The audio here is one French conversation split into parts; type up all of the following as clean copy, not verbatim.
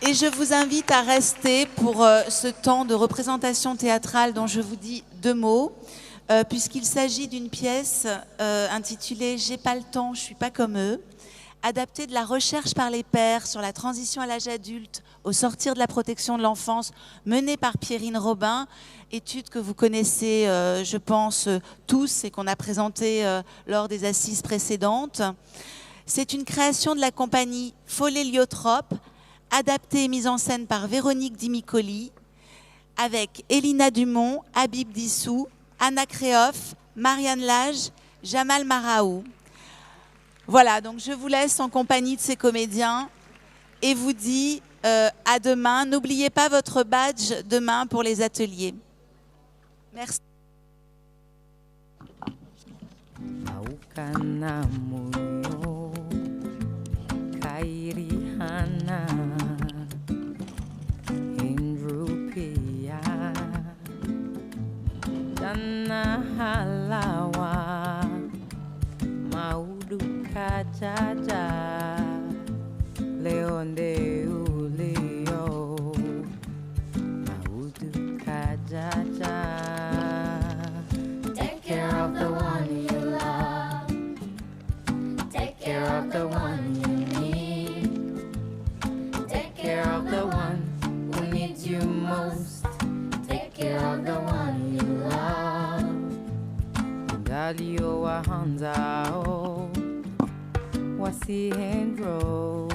Et je vous invite à rester pour ce temps de représentation théâtrale dont je vous dis 2 mots, puisqu'il s'agit d'une pièce intitulée « J'ai pas le temps, je suis pas comme eux », adaptée de la recherche par les pairs sur la transition à l'âge adulte au sortir de la protection de l'enfance, menée par Pierrine Robin, étude que vous connaissez, je pense, tous et qu'on a présentée lors des assises précédentes. C'est une création de la compagnie Foléliotrope, adaptée et mise en scène par Véronique Dimicoli, avec Elina Dumont, Habib Dissou, Anna Créoff, Marianne Lage, Jamal Maraou. Voilà, donc je vous laisse en compagnie de ces comédiens et vous dis à demain. N'oubliez pas votre badge demain pour les ateliers. Merci. Halawa Maudu Kajaja Leonde Uleo Maudu Kajaja. Take care of the one you love. Take care of the one you need. Take care of the one who needs you most. Take care of the one you love. Galio Wahanzao Wasihendro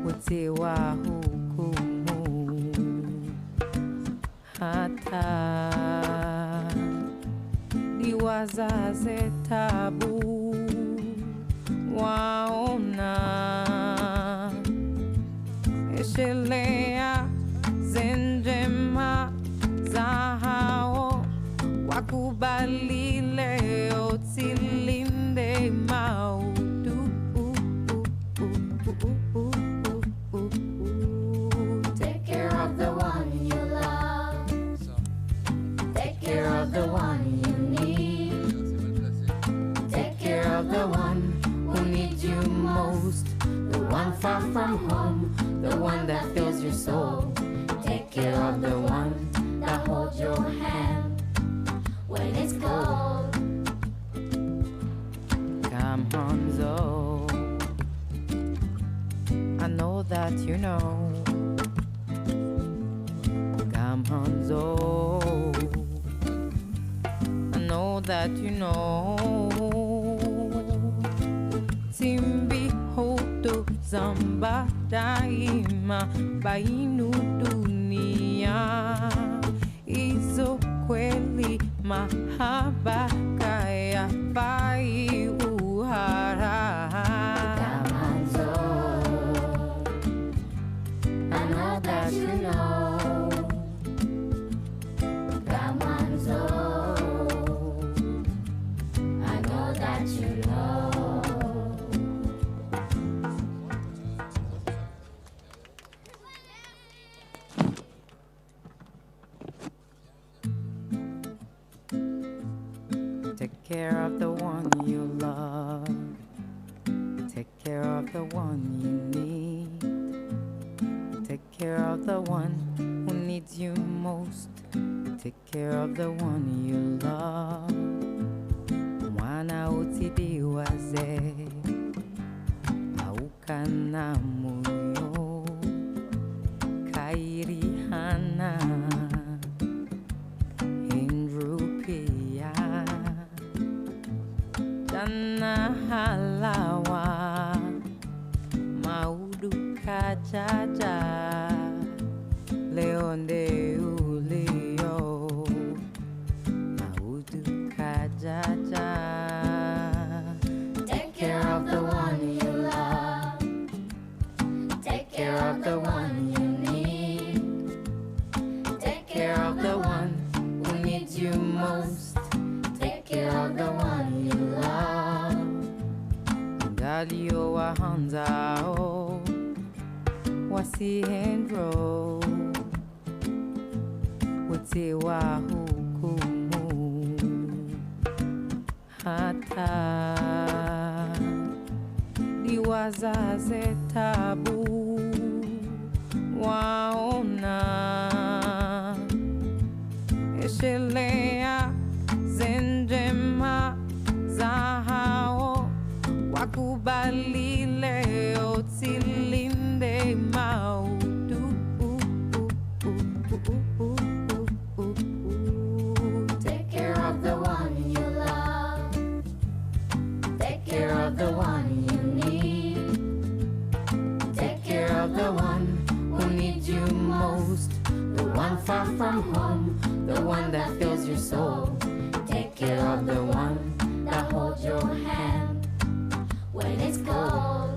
Wote Wahukumu Hata Diwazaze tabu Waona Eshelea Zenjema Zahao Wakubali leo tilinde maudu. Take care of the one you love. Take care of the one you need. Take care of the one who needs you most. The one far from home, the one that fills your soul. Take care of the one that holds your hand when it's cold. Come Hanzo, I know that you know. Come Hanzo, I know that you know. Timbi hoto zamba daima bainu dunia izo kweli mahaba kaya bai uhara. Come on, so I know that you know. Come on, so I know that you know. Take care of the one you love. Take care of the one you need. Take care of the one who needs you most. Take care of the one you love. Mwana utidi waze Aukana muyo Kairi hana Indrupia Jana halawa Maudu kajaja Leonde uleo Maudu kajaja. Take care of the one you love. Take care of the one you need. Take care of the one who needs you most. Take care of the one you love. Galio Wahanzao Wasihendro Wote Wahukumu Hata Diwazaze tabu most, the one far from home, the one that fills your soul. Take care of the one that holds your hand when it's cold.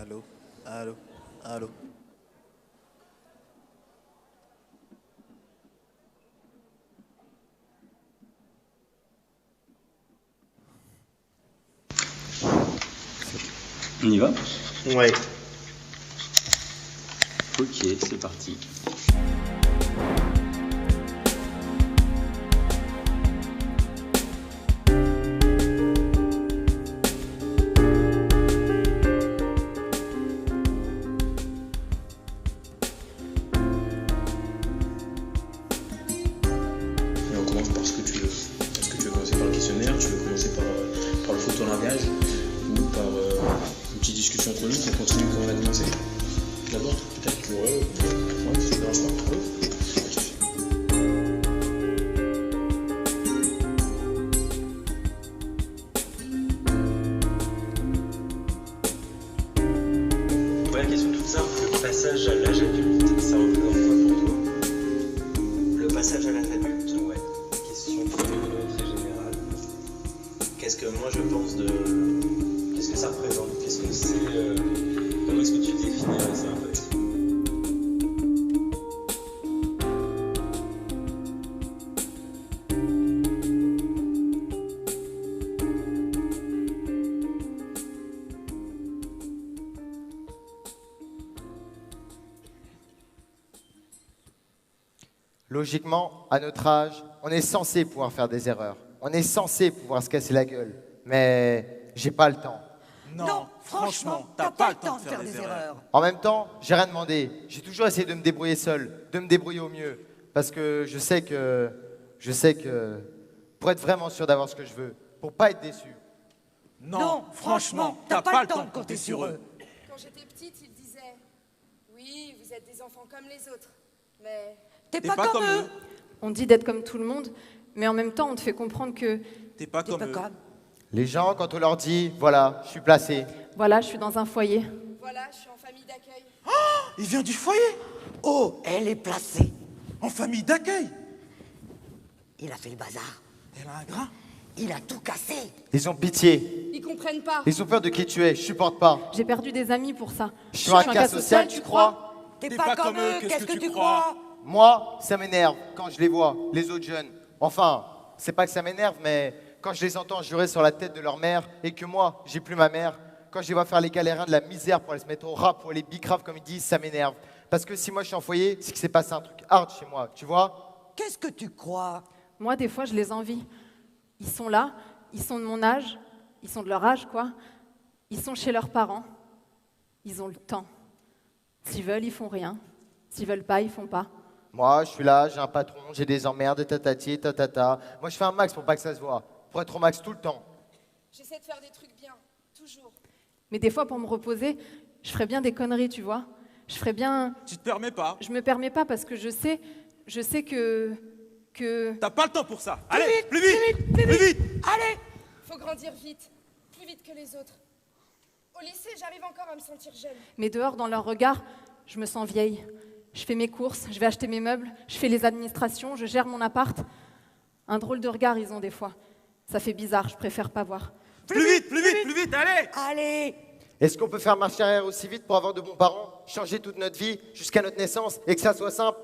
Allô, allô, allô. On y va? Ouais. Ok, c'est parti. Et on commence par ce que tu veux. Est-ce que tu veux commencer par le questionnaire? Tu veux commencer par le photolangage? Ou par une petite discussion entre nous? On continue comme on a commencé? D'abord, peut-être? Ouais, ça te dérange pas? Ouais. Première question toute simple, le passage à l'âge adulte, ça représente quoi pour toi? Le passage à l'âge adulte, ouais. Question très générale. moi je pense de... Qu'est-ce que ça représente? Qu'est-ce que c'est comment est-ce que tu définirais ça en fait? Logiquement, à notre âge, on est censé pouvoir faire des erreurs. On est censé pouvoir se casser la gueule. Mais j'ai pas le temps. Non, franchement, t'as pas le temps de faire des erreurs. En même temps, j'ai rien demandé. J'ai toujours essayé de me débrouiller seul, de me débrouiller au mieux. Parce que je sais que, pour être vraiment sûr d'avoir ce que je veux, pour pas être déçu. Non, franchement, t'as pas le temps de compter sur eux. Quand j'étais petite, ils disaient « Oui, vous êtes des enfants comme les autres, mais... » T'es pas comme eux. On dit d'être comme tout le monde, mais en même temps, on te fait comprendre que... T'es pas comme eux. Les gens, quand on leur dit, voilà, je suis placé. Voilà, je suis dans un foyer. Voilà, je suis en famille d'accueil. Oh, il vient du foyer. Oh, elle est placée. En famille d'accueil. Il a fait le bazar. Elle a un grain. Il a tout cassé. Ils ont pitié. Ils comprennent pas. Ils ont peur de qui tu es, je supporte pas. J'ai perdu des amis pour ça. Je suis un cas social, tu crois? T'es pas comme eux, qu'est-ce que tu crois? Moi, ça m'énerve quand je les vois, les autres jeunes. Enfin, c'est pas que ça m'énerve, mais quand je les entends jurer sur la tête de leur mère et que moi, j'ai plus ma mère, quand je les vois faire les galériens de la misère pour aller se mettre au rap ou aller bicrave comme ils disent, ça m'énerve. Parce que si moi je suis en foyer, c'est que c'est passé un truc hard chez moi, tu vois? Qu'est-ce que tu crois? Moi, des fois, je les envie. Ils sont là, ils sont de mon âge, ils sont de leur âge, quoi. Ils sont chez leurs parents. Ils ont le temps. S'ils veulent, ils font rien. S'ils veulent pas, ils font pas. Moi, je suis là, j'ai un patron, j'ai des emmerdes, tatati, tatata. Moi, je fais un max pour pas que ça se voit. Pour être au max tout le temps. J'essaie de faire des trucs bien, toujours. Mais des fois, pour me reposer, je ferais bien des conneries, tu vois. Je ferais bien... Tu te permets pas? Je me permets pas parce que je sais que... T'as pas le temps pour ça. Allez, plus vite, plus vite. Allez. Faut grandir vite, plus vite que les autres. Au lycée, j'arrive encore à me sentir jeune. Mais dehors, dans leur regard, je me sens vieille. Je fais mes courses, je vais acheter mes meubles, je fais les administrations, je gère mon appart. Un drôle de regard, ils ont des fois. Ça fait bizarre, je préfère pas voir. Plus vite, plus vite, plus vite, allez. Allez. Est-ce qu'on peut faire marche arrière aussi vite pour avoir de bons parents, changer toute notre vie jusqu'à notre naissance et que ça soit simple?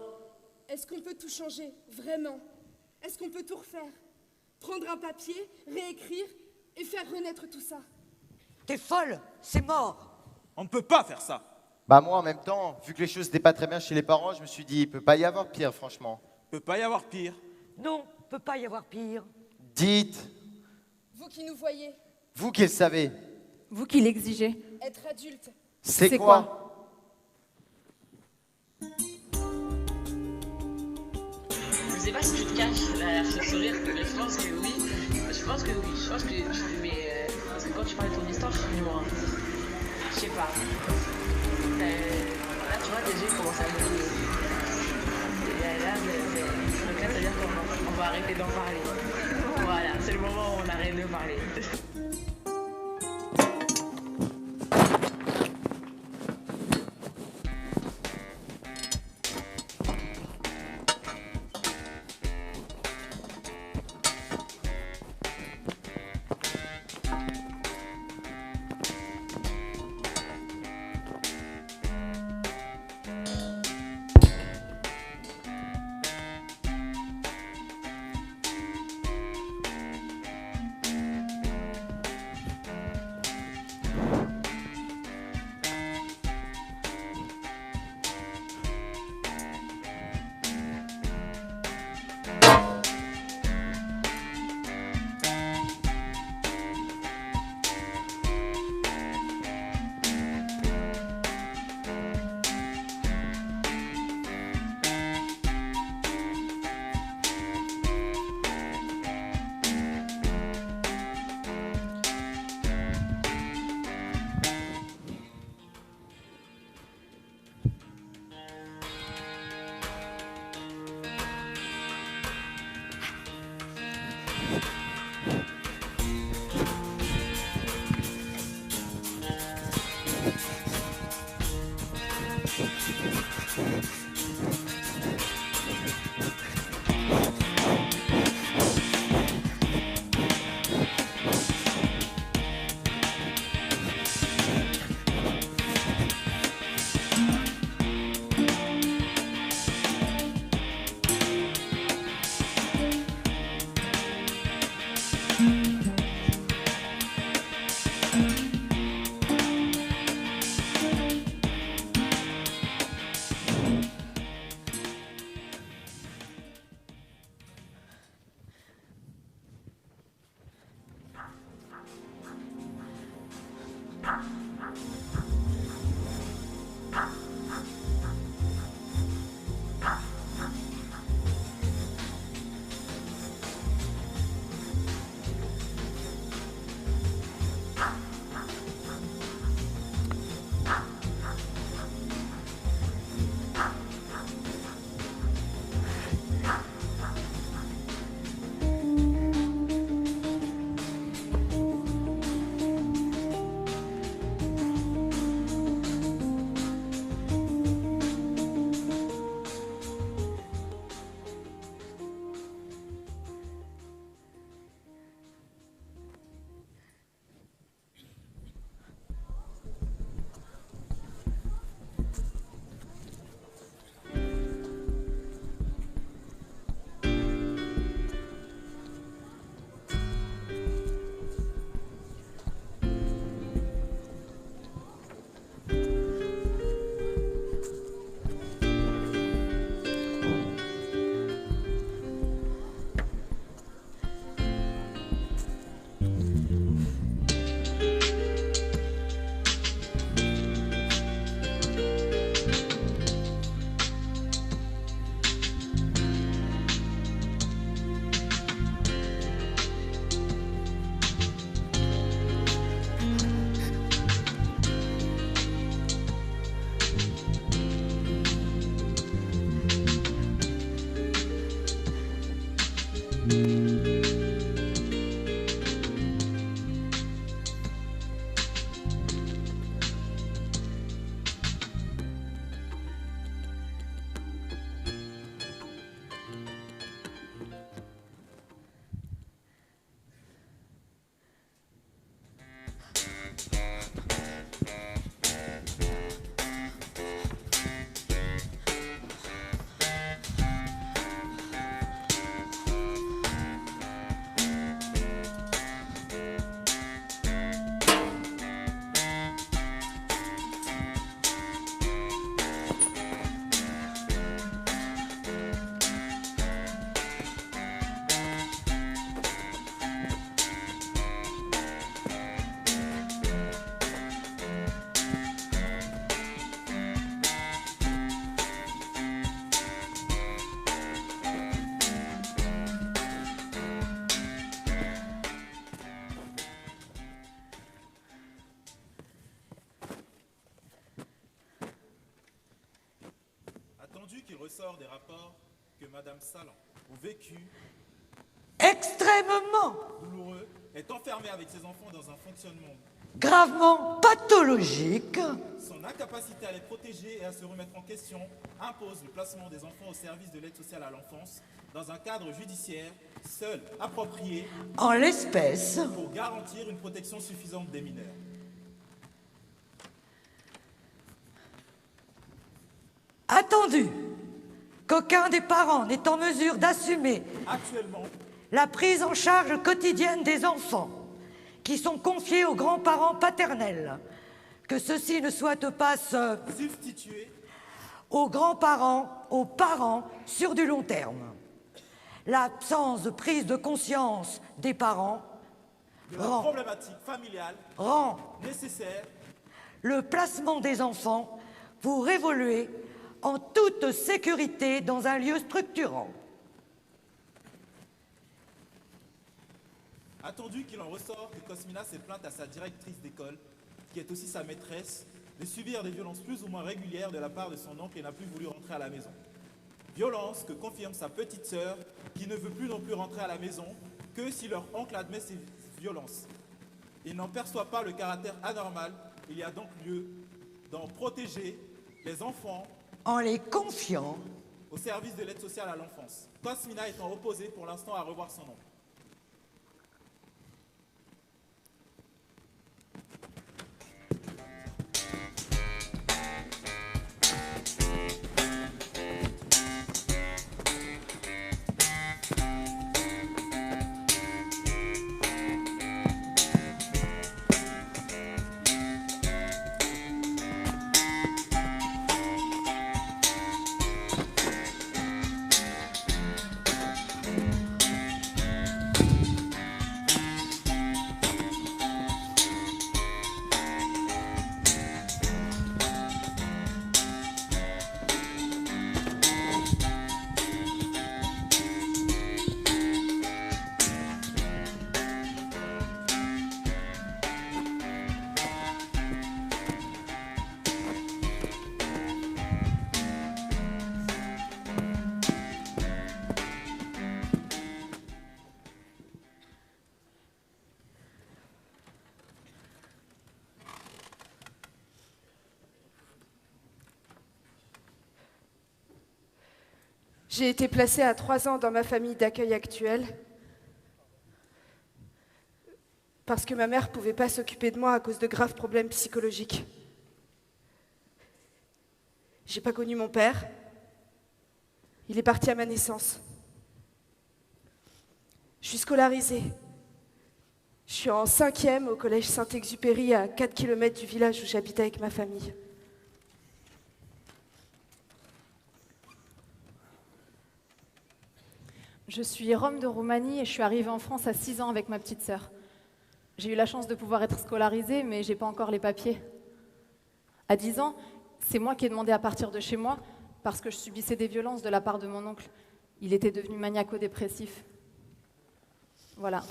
Est-ce qu'on peut tout changer, vraiment? Est-ce qu'on peut tout refaire? Prendre un papier, réécrire et faire renaître tout ça? T'es folle, c'est mort. On ne peut pas faire ça. Bah moi, en même temps, vu que les choses n'étaient pas très bien chez les parents, je me suis dit, il peut pas y avoir pire, franchement. Peut pas y avoir pire. Non, peut pas y avoir pire. Dites, Vous qui nous voyez, vous qui le savez, Vous qui l'exigez. être adulte, c'est quoi? Je sais pas si tu te caches derrière ce sourire, mais je pense que oui. Je pense que oui. Je pense que parce que quand tu parles de ton histoire, je suis numéro 1. Je sais pas. Là, tu vois, tes yeux commencent à briller. Et là, donc là, ça veut dire qu'on va arrêter d'en parler. Voilà, c'est le moment où on arrête de parler. Qu'il ressort des rapports que Madame Salan, au vécu extrêmement douloureux, est enfermée avec ses enfants dans un fonctionnement gravement pathologique. Son incapacité à les protéger et à se remettre en question impose le placement des enfants au service de l'aide sociale à l'enfance dans un cadre judiciaire seul, approprié, en l'espèce, pour garantir une protection suffisante des mineurs. Attendu qu'aucun des parents n'est en mesure d'assumer actuellement la prise en charge quotidienne des enfants qui sont confiés aux grands-parents paternels, que ceux-ci ne souhaitent pas se substituer aux grands-parents, aux parents sur du long terme. L'absence de prise de conscience des parents de la problématique familiale rend nécessaire le placement des enfants pour évoluer en toute sécurité dans un lieu structurant. Attendu qu'il en ressort que Cosmina s'est plainte à sa directrice d'école, qui est aussi sa maîtresse, de subir des violences plus ou moins régulières de la part de son oncle et n'a plus voulu rentrer à la maison. Violence que confirme sa petite sœur, qui ne veut plus non plus rentrer à la maison que si leur oncle admet ces violences. Il n'en perçoit pas le caractère anormal, il y a donc lieu d'en protéger les enfants en les confiant au service de l'aide sociale à l'enfance. Cosmina étant opposée pour l'instant à revoir son oncle. J'ai été placée à 3 ans dans ma famille d'accueil actuelle parce que ma mère ne pouvait pas s'occuper de moi à cause de graves problèmes psychologiques. J'ai pas connu mon père. Il est parti à ma naissance. Je suis scolarisée. Je suis en 5e au collège Saint-Exupéry à 4 km du village où j'habite avec ma famille. Je suis Rome de Roumanie et je suis arrivée en France à 6 ans avec ma petite sœur. J'ai eu la chance de pouvoir être scolarisée, mais j'ai pas encore les papiers. À 10 ans, c'est moi qui ai demandé à partir de chez moi parce que je subissais des violences de la part de mon oncle. Il était devenu maniaco-dépressif. Voilà.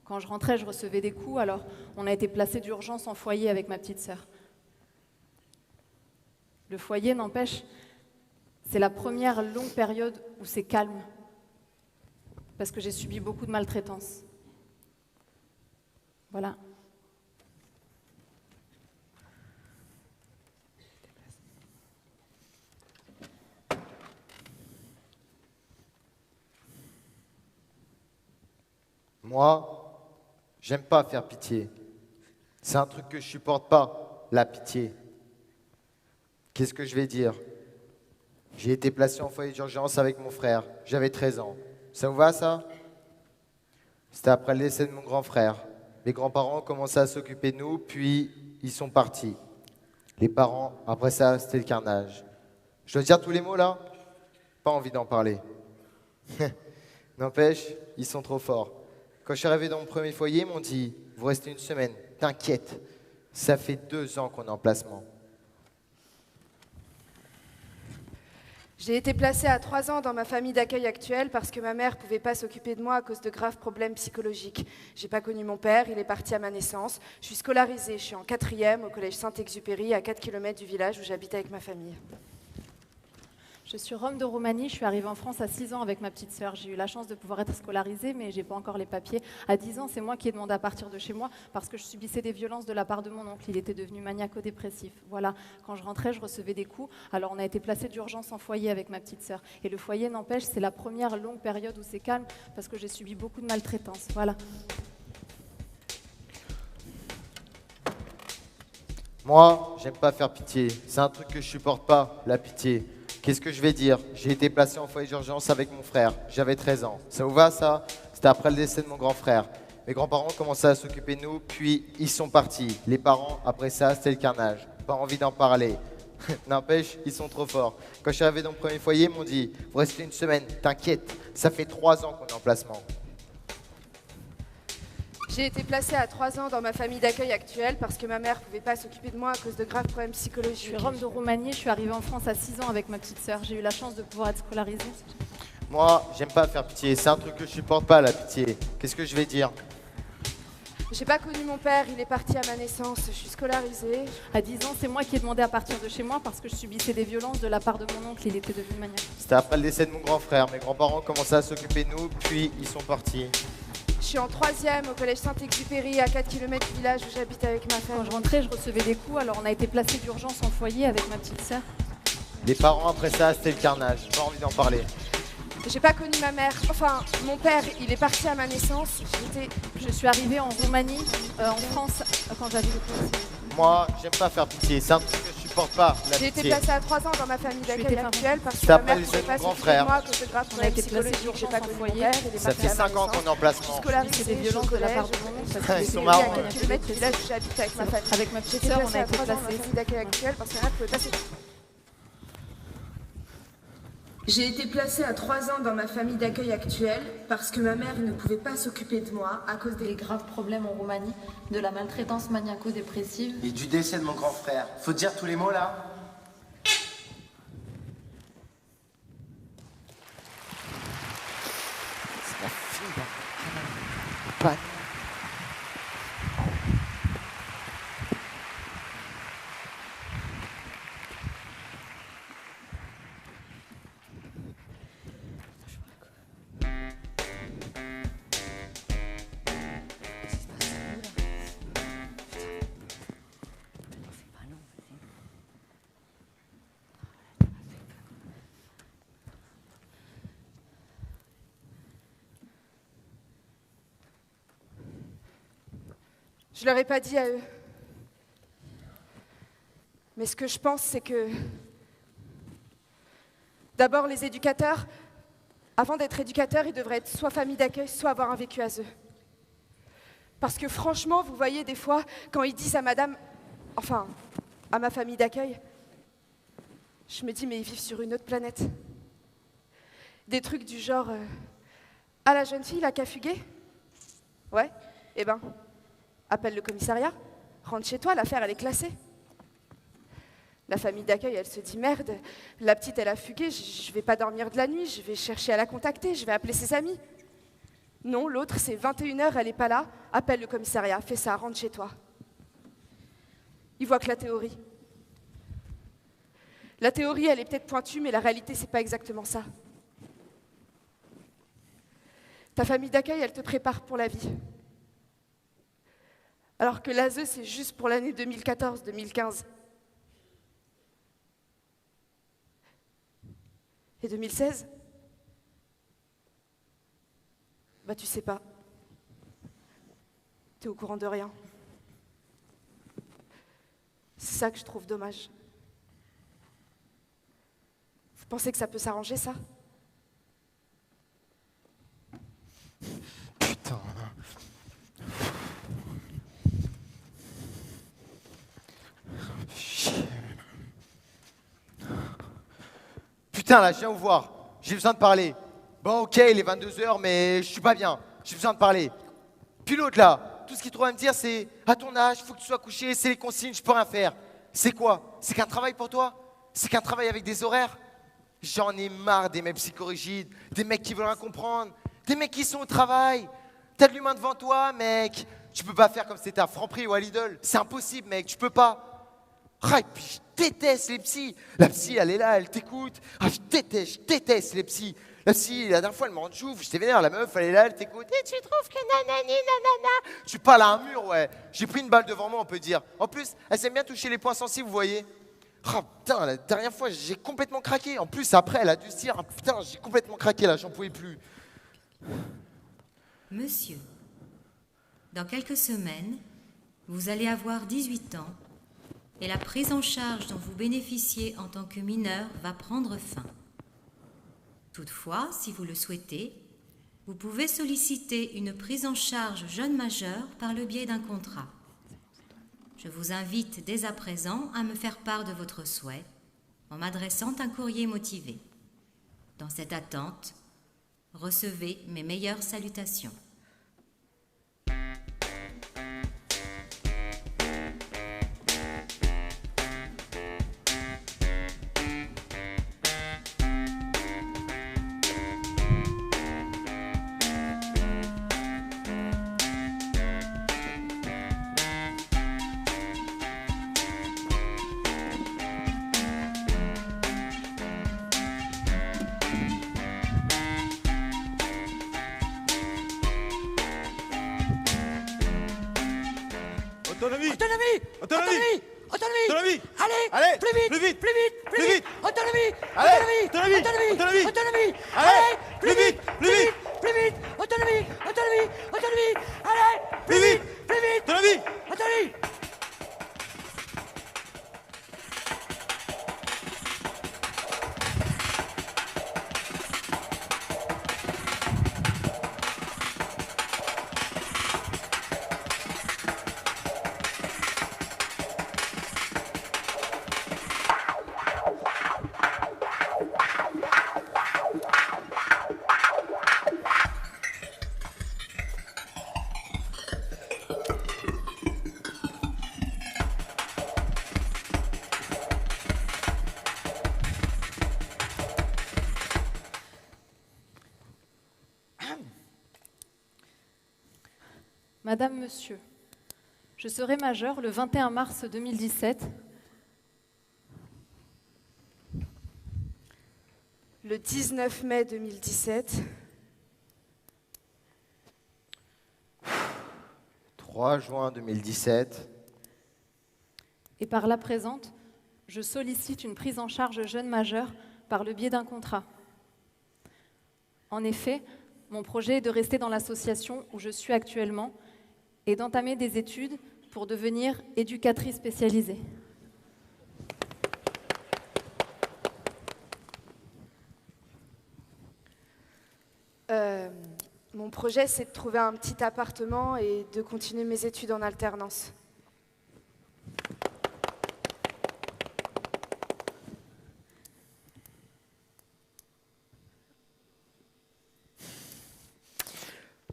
Quand je rentrais, je recevais des coups, alors on a été placés d'urgence en foyer avec ma petite sœur. Le foyer, n'empêche, c'est la première longue période où c'est calme, parce que j'ai subi beaucoup de maltraitance. Voilà. Moi, j'aime pas faire pitié. C'est un truc que je supporte pas, la pitié. Qu'est-ce que je vais dire? J'ai été placé en foyer d'urgence avec mon frère. J'avais 13 ans. Ça vous va, ça? C'était après le décès de mon grand frère. Les grands-parents ont commencé à s'occuper de nous, puis ils sont partis. Les parents, après ça, c'était le carnage. Je dois dire tous les mots, là? Pas envie d'en parler. N'empêche, ils sont trop forts. Quand je suis arrivé dans mon premier foyer, ils m'ont dit « Vous restez une semaine, t'inquiète, ça fait 2 ans qu'on est en placement. » J'ai été placée à 3 ans dans ma famille d'accueil actuelle parce que ma mère ne pouvait pas s'occuper de moi à cause de graves problèmes psychologiques. J'ai pas connu mon père, il est parti à ma naissance. Je suis scolarisée, je suis en 4e au collège Saint-Exupéry, à 4 km du village où j'habite avec ma famille. Je suis Rome de Roumanie, je suis arrivée en France à 6 ans avec ma petite sœur. J'ai eu la chance de pouvoir être scolarisée, mais je n'ai pas encore les papiers. À 10 ans, c'est moi qui ai demandé à partir de chez moi parce que je subissais des violences de la part de mon oncle. Il était devenu maniaco-dépressif. Voilà, quand je rentrais, je recevais des coups. Alors on a été placés d'urgence en foyer avec ma petite sœur. Et le foyer, n'empêche, c'est la première longue période où c'est calme parce que j'ai subi beaucoup de maltraitance. Voilà. Moi, j'aime pas faire pitié. C'est un truc que je supporte pas, la pitié. Qu'est-ce que je vais dire? J'ai été placé en foyer d'urgence avec mon frère. J'avais 13 ans. Ça vous va, ça? C'était après le décès de mon grand frère. Mes grands-parents ont commencé à s'occuper de nous, puis ils sont partis. Les parents, après ça, c'était le carnage. Pas envie d'en parler. N'empêche, ils sont trop forts. Quand je suis arrivé dans mon premier foyer, ils m'ont dit « Vous restez une semaine, t'inquiète, ça fait 3 ans qu'on est en placement. » J'ai été placée à 3 ans dans ma famille d'accueil actuelle parce que ma mère ne pouvait pas s'occuper de moi à cause de graves problèmes psychologiques. Je suis Rome de Roumanie, je suis arrivée en France à 6 ans avec ma petite sœur. J'ai eu la chance de pouvoir être scolarisée. Moi, j'aime pas faire pitié. C'est un truc que je supporte pas, la pitié. Qu'est-ce que je vais dire? J'ai pas connu mon père, il est parti à ma naissance, je suis scolarisée. À 10 ans, c'est moi qui ai demandé à partir de chez moi parce que je subissais des violences de la part de mon oncle, il était devenu maniaque. C'était après le décès de mon grand frère. Mes grands-parents ont commencé à s'occuper de nous, puis ils sont partis. Je suis en 3e au collège Saint-Exupéry, à 4 km du village où j'habite avec ma famille. Quand je rentrais, je recevais des coups, alors on a été placés d'urgence en foyer avec ma petite sœur. Les parents, après ça, c'était le carnage. J'ai pas envie d'en parler. J'ai pas connu ma mère, enfin mon père, il est parti à ma naissance. Je suis arrivée en Roumanie, en France, quand j'avais le procès. Moi, j'aime pas faire pitié. C'est un truc que je supporte pas, la J'ai été pitié. placée à 3 ans dans ma famille d'accueil actuelle parce que C'était ma après mère le ne décès pouvait de pas mon grand s'occuper de frère. moi à cause de graves problèmes psychologiques. J'ai pas connu mon père, il est Ça parti fait à ma 5 ans qu'on est en placement. C'est des violences de la part de mon oncle. Ils sont marrants. à 4 km du village où j'habite avec ma famille. Avec ma petite J'ai sœur, été on a placée à été 3 ans dans ma placés. famille d'accueil actuelle parce que ma mère ne pouvait pas s'occuper. J'ai été placée à 3 ans dans ma famille d'accueil actuelle parce que ma mère ne pouvait pas s'occuper de moi à cause des graves problèmes en Roumanie, de la maltraitance maniaco-dépressive. Et du décès de mon grand frère. Faut dire tous les mots là? C'est la fille là. Pas. Je leur ai pas dit à eux. Mais ce que je pense, c'est que d'abord les éducateurs, avant d'être éducateurs, ils devraient être soit famille d'accueil, soit avoir un vécu à eux. Parce que franchement, vous voyez des fois, quand ils disent à madame, enfin, à ma famille d'accueil, je me dis, mais ils vivent sur une autre planète. Des trucs du genre, ah, la jeune fille, là, qui a fugué? Ouais, eh ben, appelle le commissariat, rentre chez toi, l'affaire, elle est classée. La famille d'accueil, elle se dit, merde, la petite, elle a fugué, je vais pas dormir de la nuit, je vais chercher à la contacter, je vais appeler ses amis. Non, l'autre, c'est 21h, elle est pas là, appelle le commissariat, fais ça, rentre chez toi. Ils voient que la théorie. La théorie, elle est peut-être pointue, mais la réalité, c'est pas exactement ça. Ta famille d'accueil, elle te prépare pour la vie. Alors que l'ASE, c'est juste pour l'année 2014-2015. Et 2016 ? Bah tu sais pas. T'es au courant de rien. C'est ça que je trouve dommage. Vous pensez que ça peut s'arranger, ça ? Putain. Putain, là, je viens vous voir. J'ai besoin de parler. Bon, ok, il est 22h, mais je suis pas bien. J'ai besoin de parler. Puis l'autre, là, tout ce qu'il trouve à me dire, c'est à ton âge, il faut que tu sois couché, c'est les consignes, je peux rien faire. C'est quoi? C'est qu'un travail pour toi? C'est qu'un travail avec des horaires? J'en ai marre des mecs psychorigides, des mecs qui veulent rien comprendre, des mecs qui sont au travail. T'as de l'humain devant toi, mec. Tu peux pas faire comme si t'étais à Franprix ou à Lidl. C'est impossible, mec, tu peux pas. Ah, et puis je déteste les psys. La psy, elle est là, elle t'écoute. Ah, je déteste les psys. La psy, la dernière fois, elle m'en joue, j'étais vénère, la meuf, elle est là, elle t'écoute. Et tu trouves que nanani, nanana. Tu parles à un mur, ouais. J'ai pris une balle devant moi, on peut dire. En plus, elle aime bien toucher les points sensibles, vous voyez. Ah, putain, la dernière fois, j'ai complètement craqué. En plus, après, elle a dû se dire, ah, putain, j'ai complètement craqué, là, j'en pouvais plus. Monsieur, dans quelques semaines, vous allez avoir 18 ans et la prise en charge dont vous bénéficiez en tant que mineur va prendre fin. Toutefois, si vous le souhaitez, vous pouvez solliciter une prise en charge jeune majeur par le biais d'un contrat. Je vous invite dès à présent à me faire part de votre souhait en m'adressant un courrier motivé. Dans cette attente, recevez mes meilleures salutations. Autonomie. Autonomie. Autonomie. Autonomie. Autonomie. Allez, plus vite, plus vite, plus vite, plus vite. Autonomie. Allez, Autonomie. autonomie, autonomie. Autonomie. Allez, plus vite, plus vite. Plus vite. Autonomie. Autonomie. Autonomie. Allez, plus vite, plus vite. Autonomie. Autonomie. Madame, Monsieur, je serai majeure le 21 mars 2017. Le 19 mai 2017. 3 juin 2017. Et par la présente, je sollicite une prise en charge jeune majeur par le biais d'un contrat. En effet, mon projet est de rester dans l'association où je suis actuellement et d'entamer des études pour devenir éducatrice spécialisée. Mon projet, c'est de trouver un petit appartement et de continuer mes études en alternance.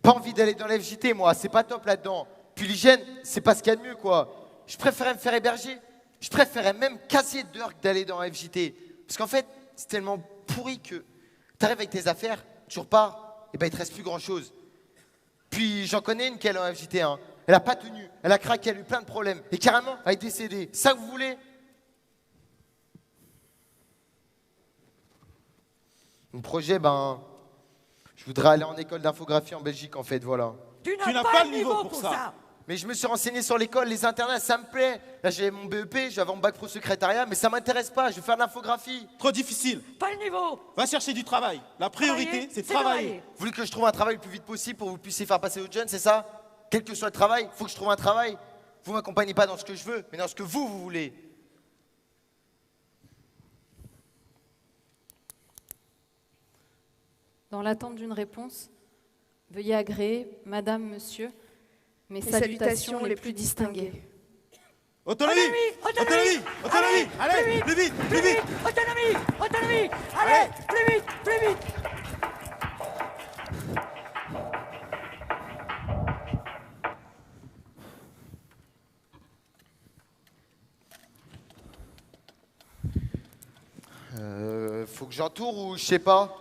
Pas envie d'aller dans l'FJT, moi, c'est pas top là-dedans. Puis l'hygiène, c'est pas ce qu'il y a de mieux, quoi. Je préférais me faire héberger. Je préférais même casser d'heures que d'aller dans l'FJT. Parce qu'en fait, c'est tellement pourri que t'arrives avec tes affaires, tu repars, et ben il te reste plus grand-chose. Puis j'en connais une qui est en FJT, hein. Elle a pas tenu, elle a craqué, elle a eu plein de problèmes. Et carrément, elle est décédée. Ça que vous voulez? Mon projet, ben, Je voudrais aller en école d'infographie en Belgique, en fait, voilà. Tu n'as pas le niveau pour ça. Mais je me suis renseigné sur l'école, les internats, ça me plaît. Là, j'avais mon BEP, j'avais mon bac pro secrétariat, mais ça m'intéresse pas, je veux faire de l'infographie. Trop difficile. Pas le niveau. Va chercher du travail. La priorité, c'est de travailler. Vous voulez que je trouve un travail le plus vite possible pour que vous puissiez faire passer aux jeunes, c'est ça? Quel que soit le travail, il faut que je trouve un travail. Vous m'accompagnez pas dans ce que je veux, mais dans ce que vous voulez. Dans l'attente d'une réponse, veuillez agréer Madame, Monsieur, mes Mes salutations les plus distinguées. Autonomie! Autonomie! Autonomie! Allez, plus vite! Plus vite! Autonomie! Autonomie! Allez, plus vite! Plus vite! Faut que j'entoure ou je sais pas?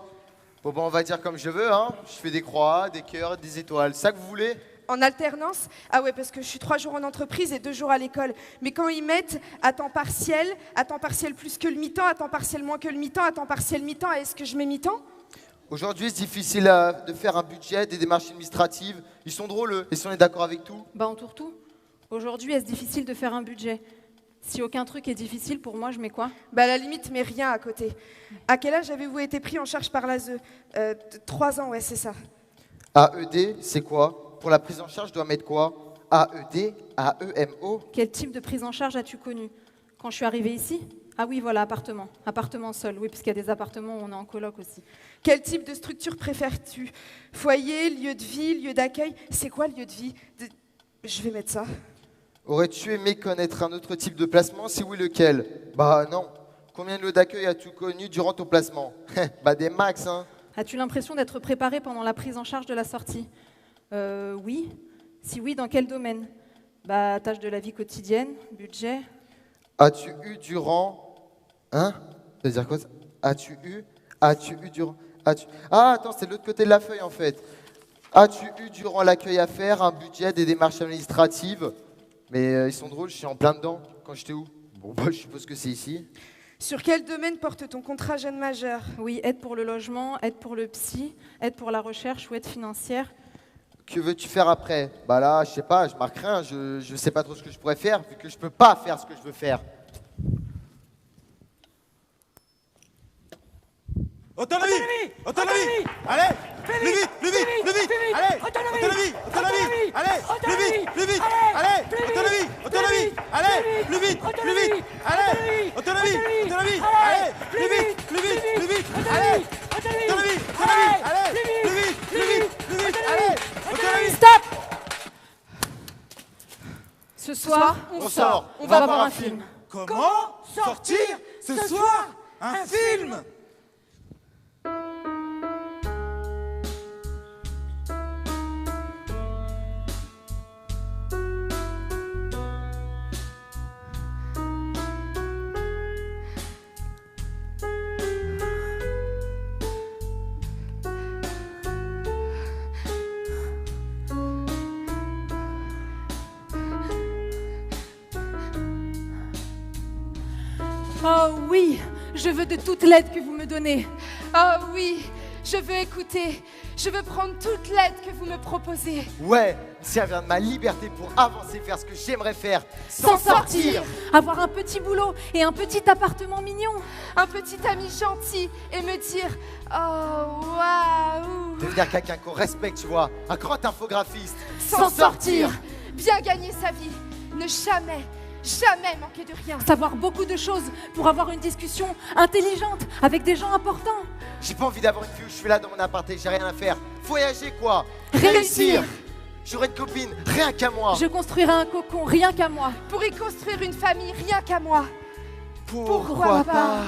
Bon, on va dire comme je veux, hein. Je fais des croix, des cœurs, des étoiles. Ça que vous voulez? En alternance? Ah ouais, parce que je suis 3 jours en entreprise et 2 jours à l'école. Mais quand ils mettent à temps partiel plus que le mi-temps, à temps partiel moins que le mi-temps, à temps partiel mi-temps, est-ce que je mets mi-temps? Aujourd'hui, c'est difficile de faire un budget, des démarches administratives. Ils sont drôles, eux. Et si on est d'accord avec tout? Bah, on tourne tout. Aujourd'hui, est-ce difficile de faire un budget? Si aucun truc est difficile, pour moi, je mets quoi? Bah à la limite, mais rien à côté. À quel âge avez-vous été pris en charge par l'ASE? 3 ans, ouais, c'est ça. AED, c'est quoi? Pour la prise en charge, je dois mettre quoi? AED, AEMO? Quel type de prise en charge as-tu connu? Quand je suis arrivée ici? Ah oui, voilà, appartement. Appartement seul, oui, parce qu'il y a des appartements où on est en coloc aussi. Quel type de structure préfères-tu? Foyer, lieu de vie, lieu d'accueil? C'est quoi le lieu de vie? Je vais mettre ça. Aurais-tu aimé connaître un autre type de placement? Si oui, lequel? Bah non. Combien de lieux d'accueil as-tu connu durant ton placement? Bah des max, hein. As-tu l'impression d'être préparé pendant la prise en charge de la sortie? Oui. Si oui, dans quel domaine? Bah, tâches de la vie quotidienne, budget. As-tu eu durant... Hein? Ça veut dire quoi ça? As-tu eu durant... Ah, attends, c'est de l'autre côté de la feuille, en fait. As-tu eu durant l'accueil à faire un budget, des démarches administratives? Mais ils sont drôles, je suis en plein dedans. Quand j'étais où? Bon, bah, je suppose que c'est ici. Sur quel domaine porte ton contrat jeune majeur? Oui, aide pour le logement, aide pour le psy, aide pour la recherche ou aide financière. Que veux-tu faire après? Bah là, je sais pas, je marque rien, je sais pas trop ce que je pourrais faire, vu que je peux pas faire ce que je veux faire. Autonomie! Autonomie! Allez! Plus vite! Plus vite! Plus vite! Allez! Autonomie! Autonomie! Allez! Plus vite! Plus vite! Allez! Autonomie! Autonomie! Allez! Plus vite! Plus vite! Allez! Autonomie! Autonomie! Allez! Plus vite! Plus vite! Plus vite! Allez! Autonomie! Autonomie! Allez! Plus vite! Plus vite! Plus vite! Allez! Autonomie! Stop! Ce soir, on sort. On va voir un film. Comment sortir ce soir un film? Oh oui, je veux de toute l'aide que vous me donnez. Oh oui, je veux écouter. Je veux prendre toute l'aide que vous me proposez. Ouais, me servir de ma liberté pour avancer, faire ce que j'aimerais faire. S'en sortir. Avoir un petit boulot et un petit appartement mignon. Un petit ami gentil et me dire « Oh, waouh !» Devenir quelqu'un qu'on respecte, tu vois. Un grand infographiste. S'en sortir. Bien gagner sa vie. Ne jamais manquer de rien. Savoir beaucoup de choses pour avoir une discussion intelligente avec des gens importants. J'ai pas envie d'avoir une vie où je suis là dans mon appart et j'ai rien à faire. Voyager quoi. Réussir. J'aurai une copine, rien qu'à moi. Je construirai un cocon, rien qu'à moi. Pour y construire une famille, rien qu'à moi. Pourquoi pas?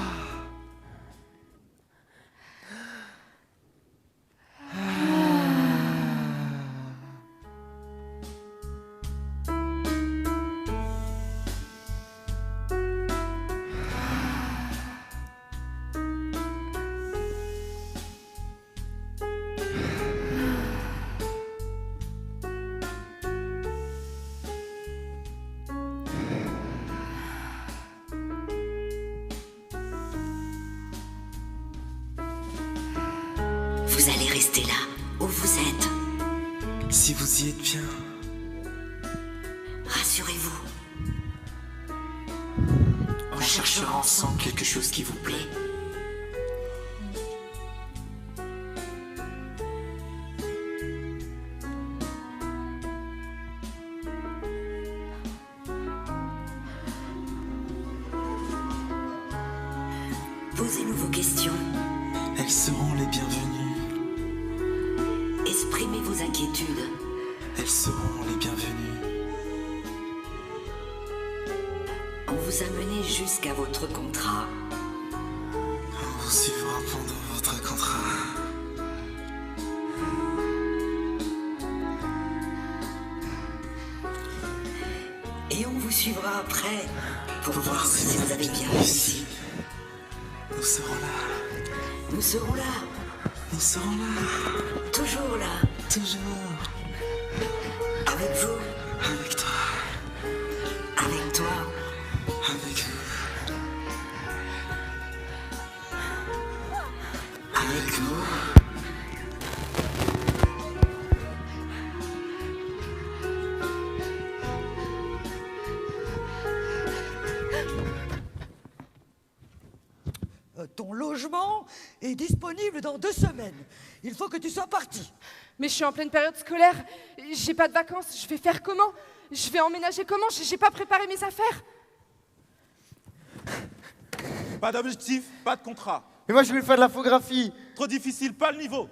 Restez là, où vous êtes. Si vous y êtes bien. Rassurez-vous. On cherchera ensemble quelque chose qui vous plaît. Posez-nous vos questions. Elles seront les bienvenues. Exprimez vos inquiétudes. Elles seront les bienvenues. On vous a mené jusqu'à votre contrat. On vous suivra pendant votre contrat. Et on vous suivra après pour voir si vous avez bien réussi. Nous serons là. Nous serons là. Nous serons là. Toujours là. Toujours. Avec vous. Avec toi. Avec toi. Avec vous. Avec vous. Ton logement est disponible dans 2 semaines. Il faut que tu sois parti. Mais je suis en pleine période scolaire, j'ai pas de vacances, je vais faire comment? Je vais emménager comment? J'ai pas préparé mes affaires. Pas d'objectif, pas de contrat. Mais moi je vais faire de l'infographie. Trop difficile, pas le niveau.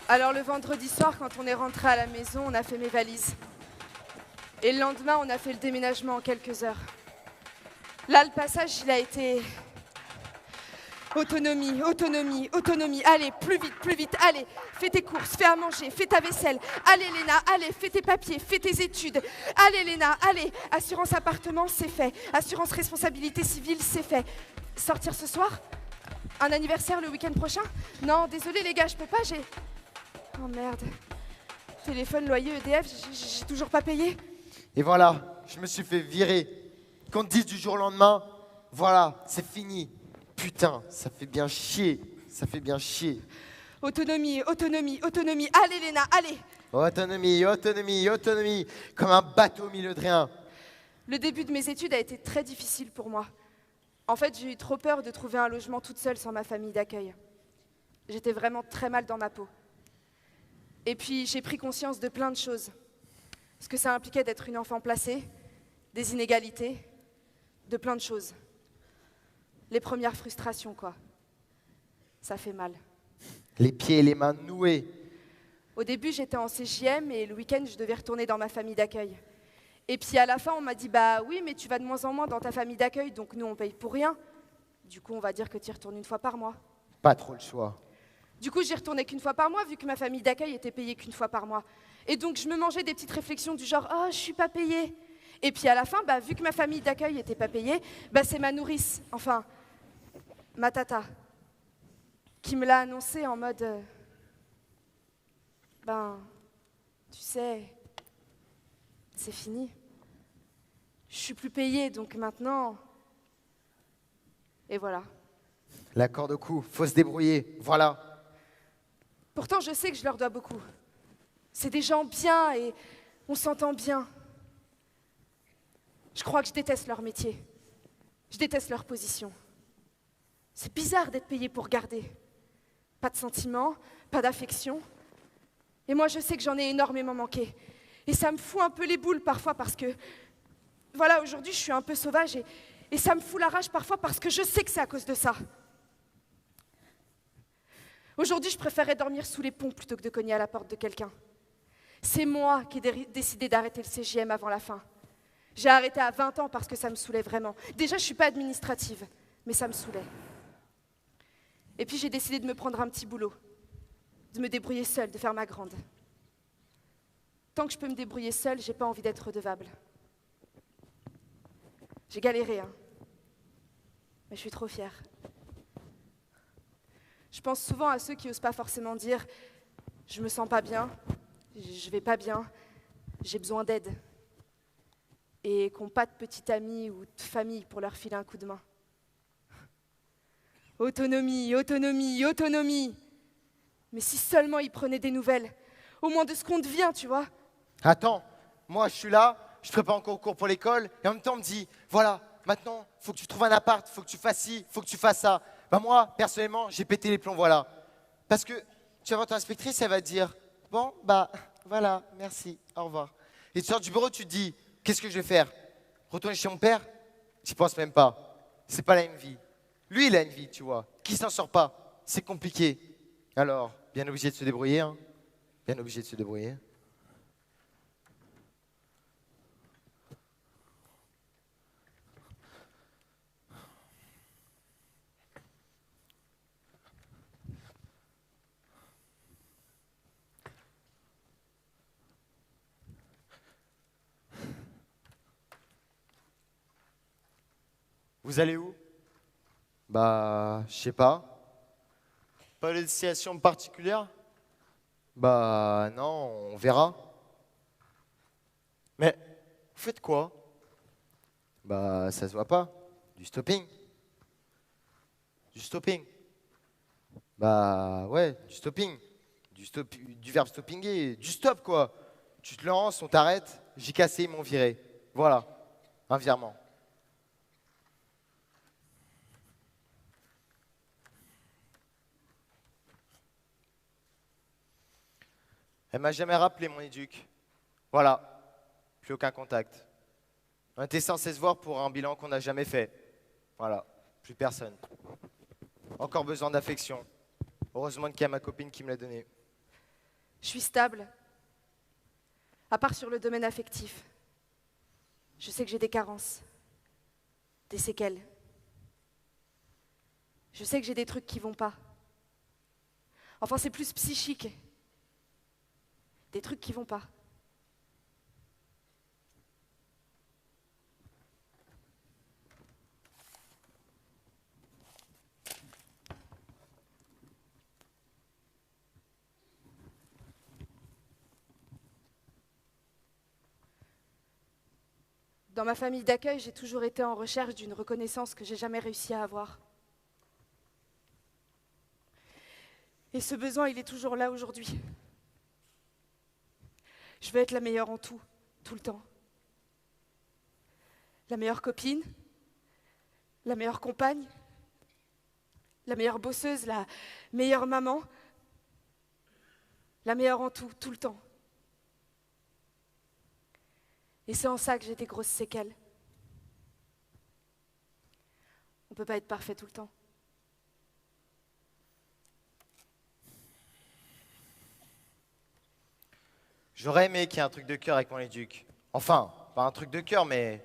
Alors le vendredi soir, quand on est rentré à la maison, on a fait mes valises. Et le lendemain, on a fait le déménagement en quelques heures. Là, le passage, il a été... Autonomie, autonomie, autonomie. Allez, plus vite, allez. Fais tes courses, fais à manger, fais ta vaisselle. Allez, Léna, allez, fais tes papiers, fais tes études. Allez, Léna, allez. Assurance appartement, c'est fait. Assurance responsabilité civile, c'est fait. Sortir ce soir? Un anniversaire le week-end prochain? Non, désolé les gars, je peux pas, j'ai... Oh merde. Téléphone, loyer, EDF, j'ai toujours pas payé. Et voilà, je me suis fait virer. Qu'on te dise du jour au lendemain, voilà, c'est fini. Putain, ça fait bien chier. Ça fait bien chier. Autonomie, autonomie, autonomie. Allez, Léna, allez. Autonomie, autonomie, autonomie. Comme un bateau au milieu de rien. Le début de mes études a été très difficile pour moi. En fait, j'ai eu trop peur de trouver un logement toute seule sans ma famille d'accueil. J'étais vraiment très mal dans ma peau. Et puis, j'ai pris conscience de plein de choses. Ce que ça impliquait d'être une enfant placée, des inégalités, de plein de choses. Les premières frustrations, quoi. Ça fait mal. Les pieds et les mains noués. Au début, j'étais en CJM et le week-end, je devais retourner dans ma famille d'accueil. Et puis à la fin, on m'a dit « Bah oui, mais tu vas de moins en moins dans ta famille d'accueil, donc nous, on paye pour rien. » Du coup, on va dire que tu y retournes 1 fois par mois. Pas trop le choix. Du coup, j'y retournais qu'1 fois par mois, vu que ma famille d'accueil était payée qu'1 fois par mois. Et donc, je me mangeais des petites réflexions du genre « Oh, je suis pas payée. » Et puis à la fin, bah, vu que ma famille d'accueil était pas payée, bah, c'est ma nourrice, enfin, ma tata, qui me l'a annoncé en mode ben, tu sais, c'est fini. Je suis plus payée, donc maintenant... Et voilà. L'accord de coup, faut se débrouiller, voilà. Pourtant, je sais que je leur dois beaucoup. C'est des gens bien et on s'entend bien. Je crois que je déteste leur métier. Je déteste leur position. C'est bizarre d'être payé pour garder. Pas de sentiments, pas d'affection. Et moi, je sais que j'en ai énormément manqué. Et ça me fout un peu les boules parfois parce que... Voilà, aujourd'hui, je suis un peu sauvage et ça me fout la rage parfois parce que je sais que c'est à cause de ça. Aujourd'hui, je préférerais dormir sous les ponts plutôt que de cogner à la porte de quelqu'un. C'est moi qui ai décidé d'arrêter le CJM avant la fin. J'ai arrêté à 20 ans parce que ça me saoulait vraiment. Déjà, je ne suis pas administrative, mais ça me saoulait. Et puis, j'ai décidé de me prendre un petit boulot, de me débrouiller seule, de faire ma grande. Tant que je peux me débrouiller seule, j'ai pas envie d'être redevable. J'ai galéré, hein. Mais je suis trop fière. Je pense souvent à ceux qui n'osent pas forcément dire « je me sens pas bien, je vais pas bien, j'ai besoin d'aide » et qui n'ont pas de petit ami ou de famille pour leur filer un coup de main. Autonomie, autonomie, autonomie. Mais si seulement ils prenaient des nouvelles, au moins de ce qu'on devient, tu vois. Attends, moi je suis là, je prépare encore cours pour l'école, et en même temps on me dit, voilà, maintenant, faut que tu trouves un appart, faut que tu fasses ci, faut que tu fasses ça. Bah moi, personnellement, j'ai pété les plombs, voilà. Parce que tu vas voir ton inspectrice, elle va te dire, bon, bah voilà, merci, au revoir. Et tu sors du bureau, tu te dis, qu'est-ce que je vais faire? Retourner chez mon père? J'y pense même pas. C'est pas la même vie. Lui, il a une vie, tu vois. Qui s'en sort pas? C'est compliqué. Alors, bien obligé de se débrouiller, hein. Bien obligé de se débrouiller. Vous allez où? Bah, je sais pas. Pas de destination particulière? Bah, non, on verra. Mais, vous faites quoi? Bah, ça se voit pas. Du stopping. Du stopping. Bah, ouais, du stopping. Du verbe stoppinguer. Du stop, quoi. Tu te lances, on t'arrête. J'ai cassé, ils m'ont viré. Voilà, un virement. Elle m'a jamais rappelé, mon éduc. Voilà, plus aucun contact. On était censé se voir pour un bilan qu'on n'a jamais fait. Voilà, plus personne. Encore besoin d'affection. Heureusement qu'il y a ma copine qui me l'a donné. Je suis stable, à part sur le domaine affectif. Je sais que j'ai des carences, des séquelles. Je sais que j'ai des trucs qui vont pas. Enfin, c'est plus psychique. Des trucs qui vont pas. Dans ma famille d'accueil, j'ai toujours été en recherche d'une reconnaissance que j'ai jamais réussi à avoir. Et ce besoin, il est toujours là aujourd'hui. Je veux être la meilleure en tout, tout le temps. La meilleure copine, la meilleure compagne, la meilleure bosseuse, la meilleure maman, la meilleure en tout, tout le temps. Et c'est en ça que j'ai des grosses séquelles. On ne peut pas être parfait tout le temps. J'aurais aimé qu'il y ait un truc de cœur avec mon éduc. Enfin, pas un truc de cœur, mais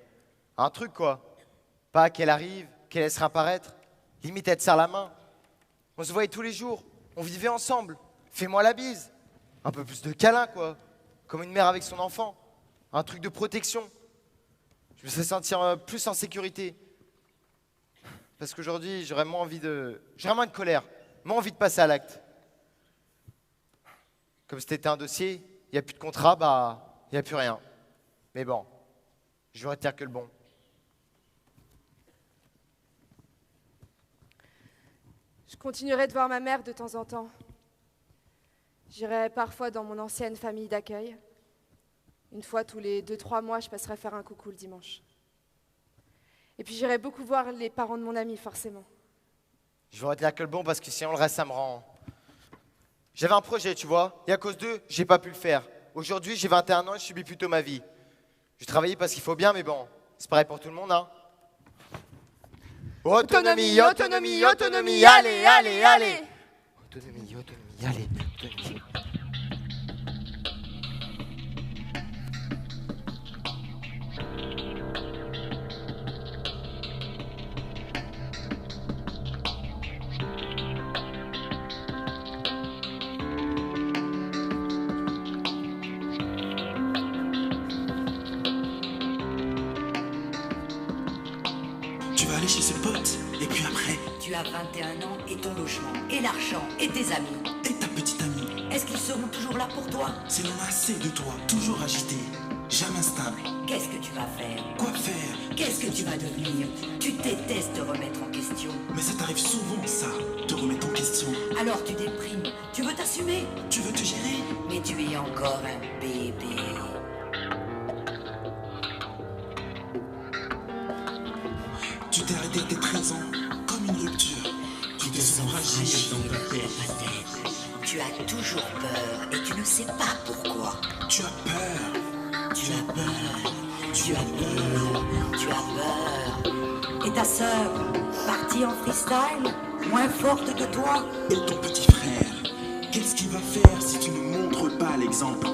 un truc, quoi. Pas qu'elle arrive, qu'elle laisse rien paraître. Limite, elle te serre la main. On se voyait tous les jours. On vivait ensemble. Fais-moi la bise. Un peu plus de câlin, quoi. Comme une mère avec son enfant. Un truc de protection. Je me fais sentir plus en sécurité. Parce qu'aujourd'hui, j'aurais moins de colère. Moins envie de passer à l'acte. Comme si c'était un dossier, il n'y a plus de contrat, bah, il n'y a plus rien. Mais bon, je vais retenir que le bon. Je continuerai de voir ma mère de temps en temps. J'irai parfois dans mon ancienne famille d'accueil. Une fois tous les 2-3 mois, je passerai faire un coucou le dimanche. Et puis j'irai beaucoup voir les parents de mon ami, forcément. Je vais retenir que le bon parce que sinon le reste, ça me rend... J'avais un projet, tu vois, et à cause d'eux, j'ai pas pu le faire. Aujourd'hui, j'ai 21 ans et je subis plutôt ma vie. Je travaillais parce qu'il faut bien, mais bon, c'est pareil pour tout le monde, hein. Autonomie, autonomie, autonomie, allez, allez, allez. Autonomie, autonomie, allez, autonomie. Tu vas aller chez ce pote, et puis après... Tu as 21 ans et ton logement, et l'argent, et tes amis. Et ta petite amie. Est-ce qu'ils seront toujours là pour toi? C'est long assez de toi, toujours agité, jamais stable. Qu'est-ce que tu vas faire? Quoi faire? Qu'est-ce que tu vas devenir? Tu détestes te remettre en question. Mais ça t'arrive souvent, ça, te remettre en question. Alors tu déprimes, tu veux t'assumer. Tu veux te gérer. Mais tu es encore un bébé. Tu t'es arrêté à tes 13 ans, comme une rupture. Tu te sens fragile dans ta tête. Tu as toujours peur et tu ne sais pas pourquoi. Tu as peur. Tu as peur. Tu as peur. Tu as peur. Et ta sœur, partie en freestyle, moins forte que toi. Et ton petit frère, qu'est-ce qu'il va faire si tu ne montres pas l'exemple?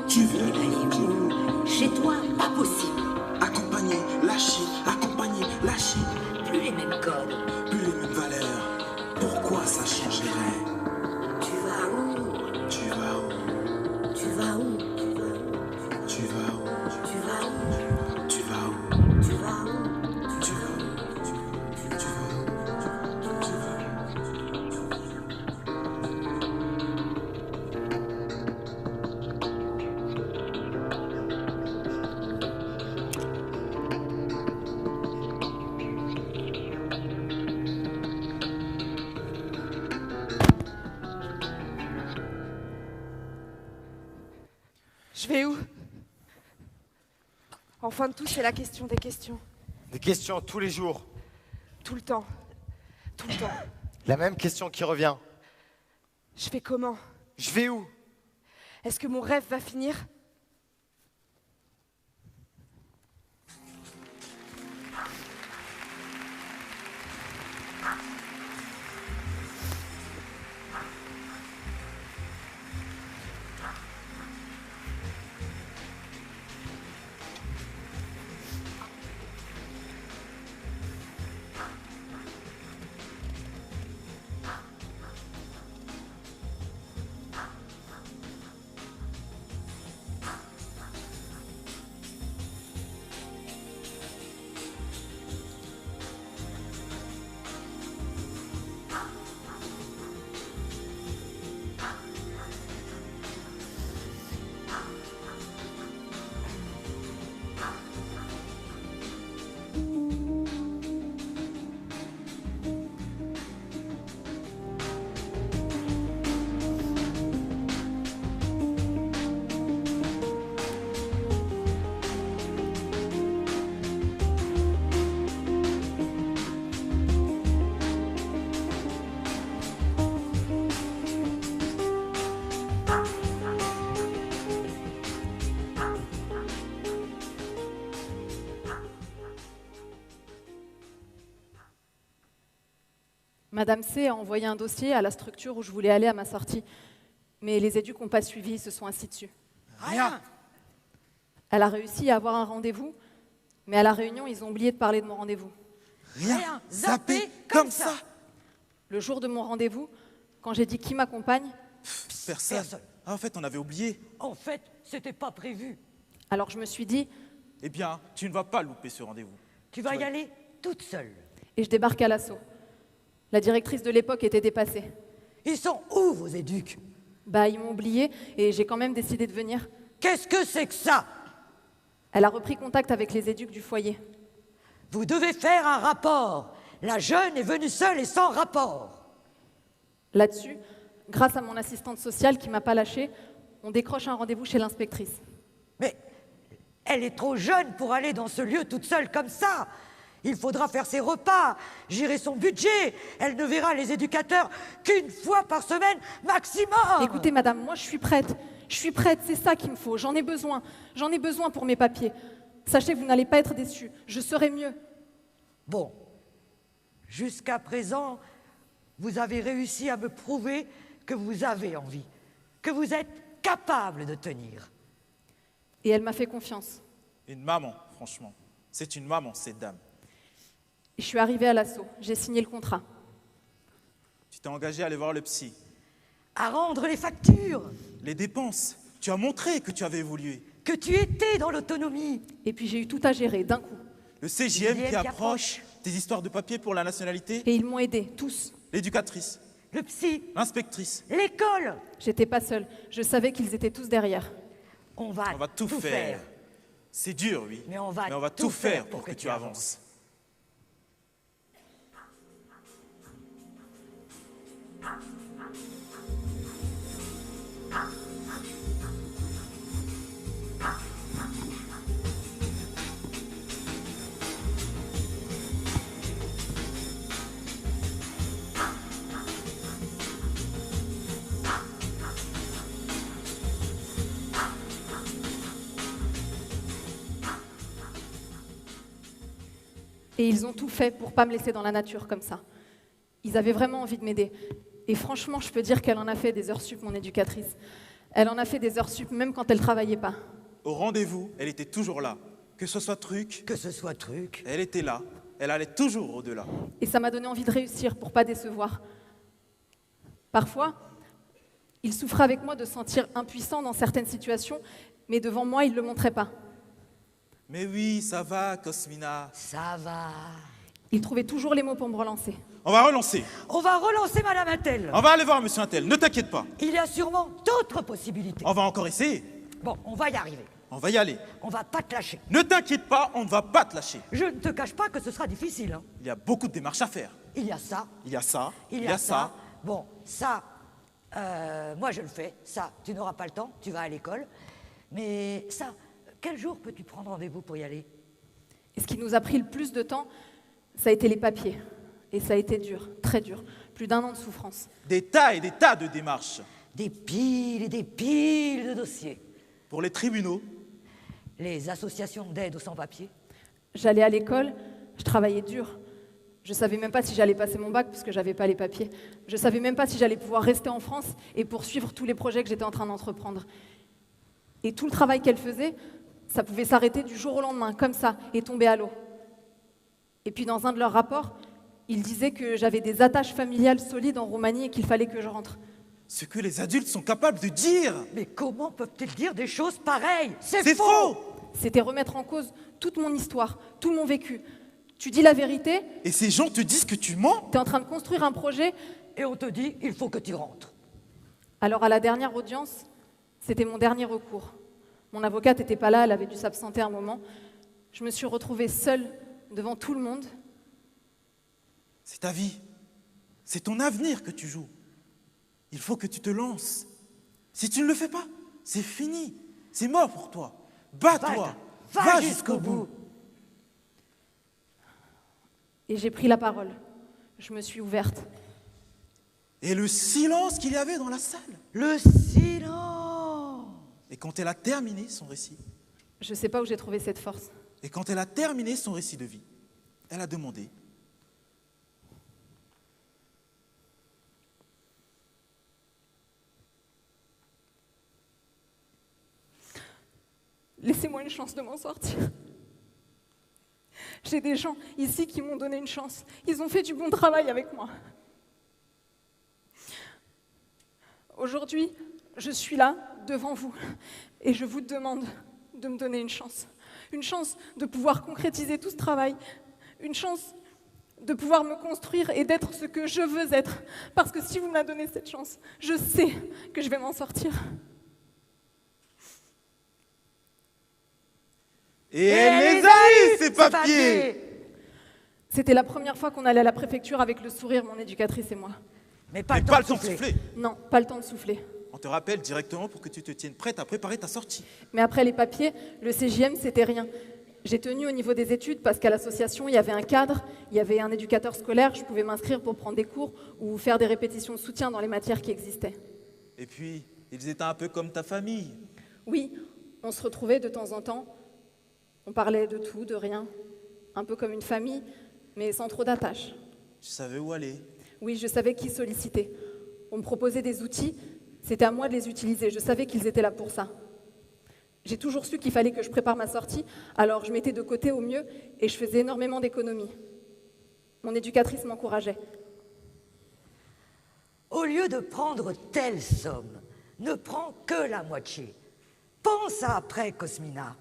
Tu veux aller où? Chez toi, pas possible. Accompagner, lâcher, accompagner, lâcher. Plus les mêmes codes. Plus les mêmes valeurs. Pourquoi ça changerait? Tu vas où? Tu vas où? Tu vas où? Tu vas où? Tu vas où? Tu vas où? Tu vas où? Tu vas où? Je vais où? En fin de tout, c'est la question des questions. Des questions tous les jours. Tout le temps. Tout le temps. La même question qui revient. Je fais comment? Je vais où? Est-ce que mon rêve va finir? Madame C a envoyé un dossier à la structure où je voulais aller à ma sortie. Mais les éducs n'ont pas suivi, ils se sont assis dessus. Rien. Elle a réussi à avoir un rendez-vous, mais à la réunion, ils ont oublié de parler de mon rendez-vous. Rien. Zappé comme ça. Le jour de mon rendez-vous, quand j'ai dit qui m'accompagne, Personne. Ah, en fait, on avait oublié. En fait, c'était pas prévu. alors je me suis dit, Eh bien, tu ne vas pas louper ce rendez-vous. Tu vas y aller toute seule. et je débarque à l'assaut. La directrice de l'époque était dépassée. Ils sont où, vos éducs? Bah, ils m'ont oublié et j'ai quand même décidé de venir. Qu'est-ce que c'est que ça? Elle a repris contact avec les éducs du foyer. Vous devez faire un rapport. La jeune est venue seule et sans rapport. Là-dessus, grâce à mon assistante sociale qui m'a pas lâchée, on décroche un rendez-vous chez l'inspectrice. Mais elle est trop jeune pour aller dans ce lieu toute seule comme ça. Il faudra faire ses repas, gérer son budget. Elle ne verra les éducateurs qu'une fois par semaine maximum. Écoutez, madame, moi je suis prête. Je suis prête, c'est ça qu'il me faut. J'en ai besoin. J'en ai besoin pour mes papiers. Sachez que vous n'allez pas être déçus. Je serai mieux. Bon, jusqu'à présent, vous avez réussi à me prouver que vous avez envie, que vous êtes capable de tenir. Et elle m'a fait confiance. Une maman, franchement. C'est une maman, cette dame. Et je suis arrivée à l'assaut. J'ai signé le contrat. Tu t'es engagé à aller voir le psy. À rendre les factures. Les dépenses. Tu as montré que tu avais évolué. Que tu étais dans l'autonomie. Et puis j'ai eu tout à gérer d'un coup. Le CJM qui approche. tes histoires de papier pour la nationalité. Et ils m'ont aidé, tous. L'éducatrice. Le psy. L'inspectrice. L'école. J'étais pas seule. Je savais qu'ils étaient tous derrière. On va tout faire. C'est dur, oui. Mais on va tout faire pour que tu avances. Et ils ont tout fait pour pas me laisser dans la nature comme ça. Ils avaient vraiment envie de m'aider. Et franchement, je peux dire qu'elle en a fait des heures sup, mon éducatrice. Elle en a fait des heures sup, même quand elle travaillait pas. Au rendez-vous, elle était toujours là. Que ce soit truc, elle était là. Elle allait toujours au-delà. Et ça m'a donné envie de réussir pour pas décevoir. Parfois, il souffrait avec moi de se sentir impuissant dans certaines situations, mais devant moi, il ne le montrait pas. Mais oui, ça va, Cosmina. Ça va. Il trouvait toujours les mots pour me relancer. On va relancer. On va relancer Madame Attel. On va aller voir Monsieur Attel, ne t'inquiète pas. Il y a sûrement d'autres possibilités. On va encore essayer. Bon, on va y arriver. On va y aller. On va pas te lâcher. Ne t'inquiète pas, on ne va pas te lâcher. Je ne te cache pas que ce sera difficile. Hein. Il y a beaucoup de démarches à faire. Il y a ça. Il y a ça. Il y a ça. Bon, ça, moi je le fais. Ça, tu n'auras pas le temps, tu vas à l'école. Mais ça, quel jour peux-tu prendre rendez-vous pour y aller? Et ce qui nous a pris le plus de temps, ça a été les papiers. Et ça a été dur, très dur. Plus d'1 an de souffrance. Des tas et des tas de démarches. Des piles et des piles de dossiers. Pour les tribunaux. Les associations d'aide aux sans-papiers. J'allais à l'école, je travaillais dur. Je savais même pas si j'allais passer mon bac parce que j'avais pas les papiers. Je savais même pas si j'allais pouvoir rester en France et poursuivre tous les projets que j'étais en train d'entreprendre. Et tout le travail qu'elle faisait, ça pouvait s'arrêter du jour au lendemain, comme ça, et tomber à l'eau. Et puis dans un de leurs rapports, ils disaient que j'avais des attaches familiales solides en Roumanie et qu'il fallait que je rentre. Ce que les adultes sont capables de dire. Mais comment peuvent-ils dire des choses pareilles? C'est faux. C'était remettre en cause toute mon histoire, tout mon vécu. Tu dis la vérité. Et ces gens te disent que tu mens. Tu es en train de construire un projet. Et on te dit, il faut que tu rentres. Alors à la dernière audience, c'était mon dernier recours. Mon avocate n'était pas là, elle avait dû s'absenter un moment. Je me suis retrouvée seule devant tout le monde. C'est ta vie. C'est ton avenir que tu joues. Il faut que tu te lances. Si tu ne le fais pas, c'est fini. C'est mort pour toi. Bats-toi. Va jusqu'au bout. Et j'ai pris la parole. Je me suis ouverte. Et le silence qu'il y avait dans la salle. Le silence. Et quand elle a terminé son récit. Je ne sais pas où j'ai trouvé cette force. Et quand elle a terminé son récit de vie, elle a demandé. Laissez-moi une chance de m'en sortir. J'ai des gens ici qui m'ont donné une chance. Ils ont fait du bon travail avec moi. Aujourd'hui, je suis là, devant vous, et je vous demande de me donner une chance. Une chance de pouvoir concrétiser tout ce travail. Une chance de pouvoir me construire et d'être ce que je veux être. Parce que si vous me la donnez cette chance, je sais que je vais m'en sortir. Et elle les a eu, ces papiers. C'était la première fois qu'on allait à la préfecture avec le sourire, mon éducatrice et moi. Mais pas le temps de souffler. Non, pas le temps de souffler. On te rappelle directement pour que tu te tiennes prête à préparer ta sortie. Mais après les papiers, le CJM, c'était rien. J'ai tenu au niveau des études parce qu'à l'association, il y avait un cadre, il y avait un éducateur scolaire, je pouvais m'inscrire pour prendre des cours ou faire des répétitions de soutien dans les matières qui existaient. Et puis, ils étaient un peu comme ta famille. Oui, on se retrouvait de temps en temps. On parlait de tout, de rien. Un peu comme une famille, mais sans trop d'attache. Tu savais où aller. Oui, je savais qui solliciter. On me proposait des outils, c'était à moi de les utiliser. Je savais qu'ils étaient là pour ça. J'ai toujours su qu'il fallait que je prépare ma sortie, alors je mettais de côté au mieux et je faisais énormément d'économies. Mon éducatrice m'encourageait. Au lieu de prendre telle somme, ne prends que la moitié. Pense à après, Cosmina.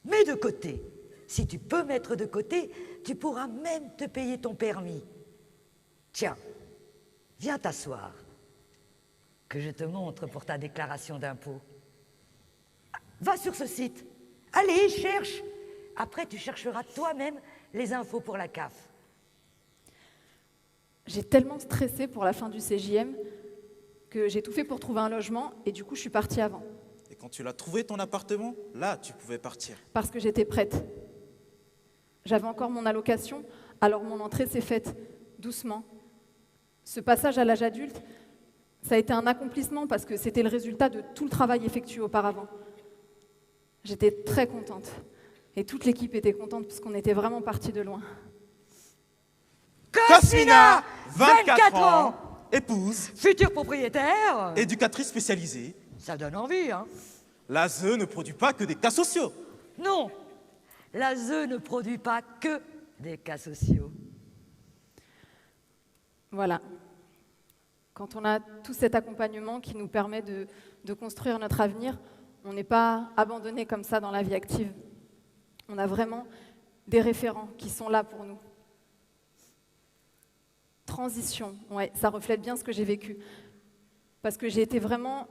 Mets de côté. Si tu peux mettre de côté, tu pourras même te payer ton permis. Tiens, viens t'asseoir, que je te montre pour ta déclaration d'impôt. Va sur ce site. Allez, cherche. Après, tu chercheras toi-même les infos pour la CAF. J'ai tellement stressé pour la fin du CJM que j'ai tout fait pour trouver un logement et du coup, je suis partie avant. Et quand tu l'as trouvé, ton appartement, là, tu pouvais partir. Parce que j'étais prête. J'avais encore mon allocation, alors mon entrée s'est faite doucement. Ce passage à l'âge adulte, ça a été un accomplissement parce que c'était le résultat de tout le travail effectué auparavant. J'étais très contente. Et toute l'équipe était contente parce qu'on était vraiment partis de loin. Cosmina, 24 ans, épouse, future propriétaire, éducatrice spécialisée. Ça donne envie, hein? L'ASE ne produit pas que des cas sociaux. Non, l'ASE ne produit pas que des cas sociaux. Voilà. Quand on a tout cet accompagnement qui nous permet de construire notre avenir, on n'est pas abandonné comme ça dans la vie active. On a vraiment des référents qui sont là pour nous. Transition, ouais, ça reflète bien ce que j'ai vécu. Parce que j'ai été vraiment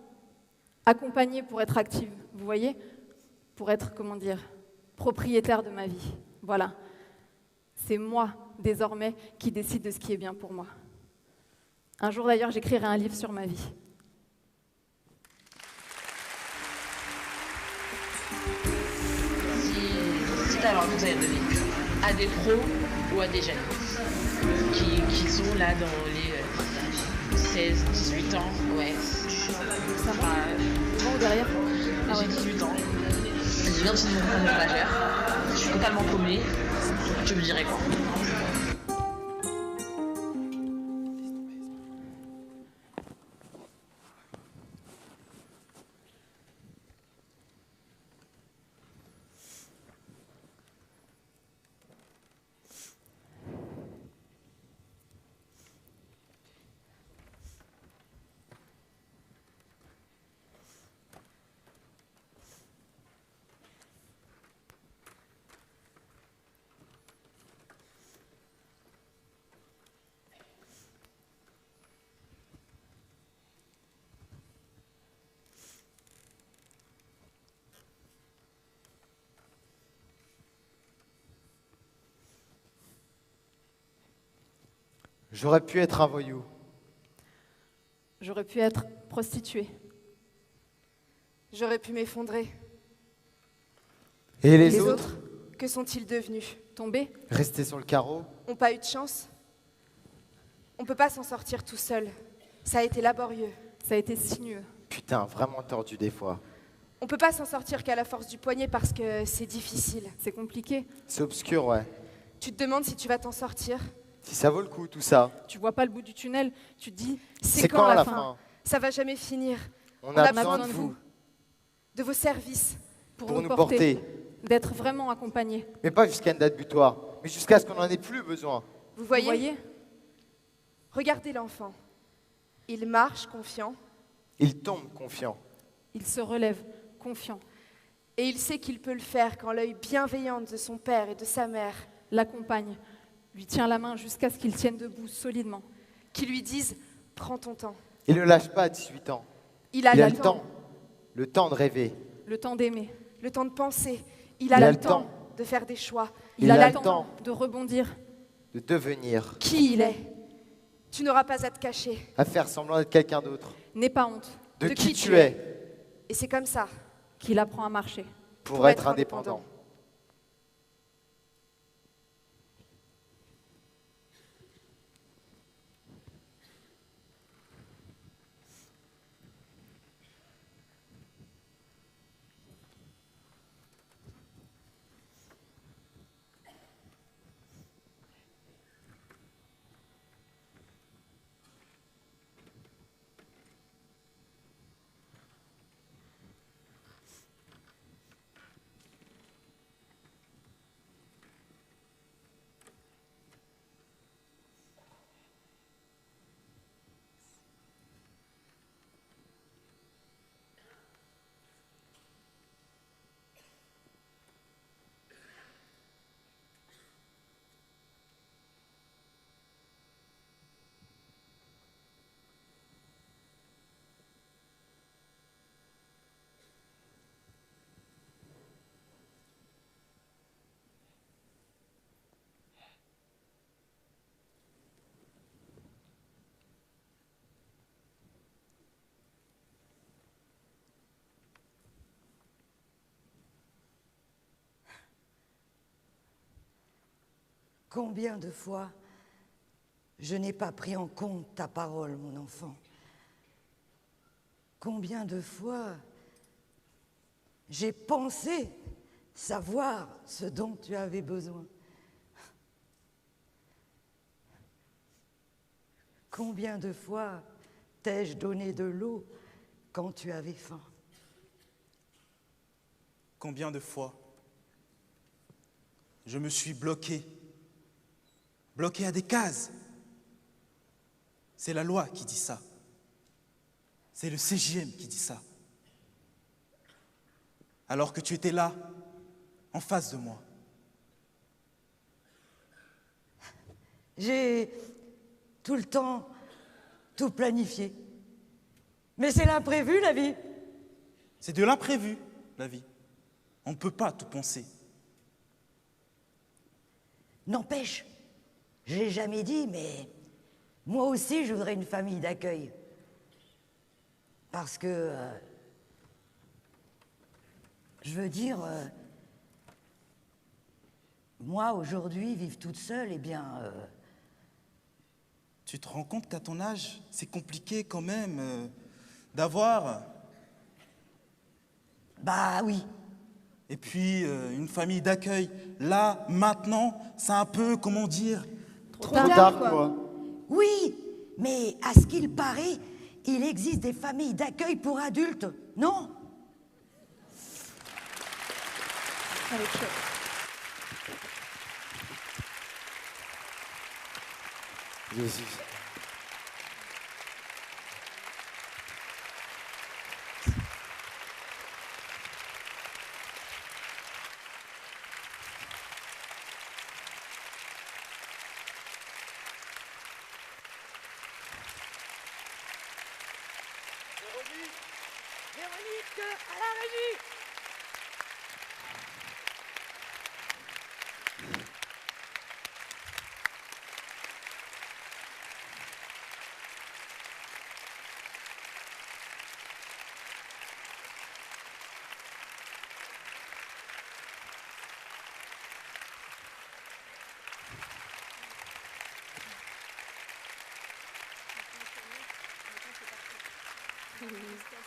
accompagnée pour être active, vous voyez? Pour être, comment dire, propriétaire de ma vie. Voilà. C'est moi, désormais, qui décide de ce qui est bien pour moi. Un jour, d'ailleurs, j'écrirai un livre sur ma vie. Si tu as un conseil à donner à des pros ou à des jeunes qui sont là dans les 16, 18 ans, ouais. Ça va devant ou derrière? Ah ouais. J'ai 18 ans. Je viens de signer mon premier majeur. Je suis totalement paumée. Tu me dirais quoi? J'aurais pu être un voyou. J'aurais pu être prostituée. J'aurais pu m'effondrer. Et les autres Que sont-ils devenus? Tombés? Rester sur le carreau? Ont pas eu de chance? On peut pas s'en sortir tout seul. Ça a été laborieux. Ça a été sinueux. Putain, vraiment tordu des fois. On peut pas s'en sortir qu'à la force du poignet parce que c'est difficile. C'est compliqué. C'est obscur, ouais. Tu te demandes si tu vas t'en sortir. Si ça vaut le coup, tout ça. Tu vois pas le bout du tunnel, tu te dis c'est quand la fin? Ça va jamais finir. On a besoin de vous. De vos services. Pour nous porter. D'être vraiment accompagnés. Mais pas jusqu'à une date butoir, mais jusqu'à ce qu'on n'en ait plus besoin. Vous voyez? Regardez l'enfant. Il marche confiant. Il tombe confiant. Il se relève confiant. Et il sait qu'il peut le faire quand l'œil bienveillant de son père et de sa mère l'accompagne, lui tient la main jusqu'à ce qu'il tienne debout solidement. Qui lui disent « Prends ton temps ». Il ne lâche pas à 18 ans. Il a le temps. Le temps de rêver. Le temps d'aimer. Le temps de penser. Il a le temps de faire des choix. Il a le temps de rebondir. De devenir. Qui il est. Tu n'auras pas à te cacher. À faire semblant d'être quelqu'un d'autre. N'aie pas honte. De qui tu es. Et c'est comme ça qu'il apprend à marcher. Pour être indépendant. Combien de fois je n'ai pas pris en compte ta parole, mon enfant? Combien de fois j'ai pensé savoir ce dont tu avais besoin? Combien de fois t'ai-je donné de l'eau quand tu avais faim? Combien de fois je me suis bloqué à des cases. C'est la loi qui dit ça. C'est le CJM qui dit ça. Alors que tu étais là, en face de moi. J'ai tout le temps tout planifié. Mais c'est l'imprévu, la vie. C'est de l'imprévu, la vie. On ne peut pas tout penser. N'empêche, je l'ai jamais dit, mais moi aussi, je voudrais une famille d'accueil. Parce que, je veux dire, moi, aujourd'hui, vivre toute seule, eh bien... Tu te rends compte qu'à ton âge, c'est compliqué quand même d'avoir... Bah oui. Et puis, une famille d'accueil, là, maintenant, c'est un peu, comment dire... Trop tard, quoi. Oui, mais à ce qu'il paraît, il existe des familles d'accueil pour adultes, non? Jésus. Véronique, à la régie. Oui.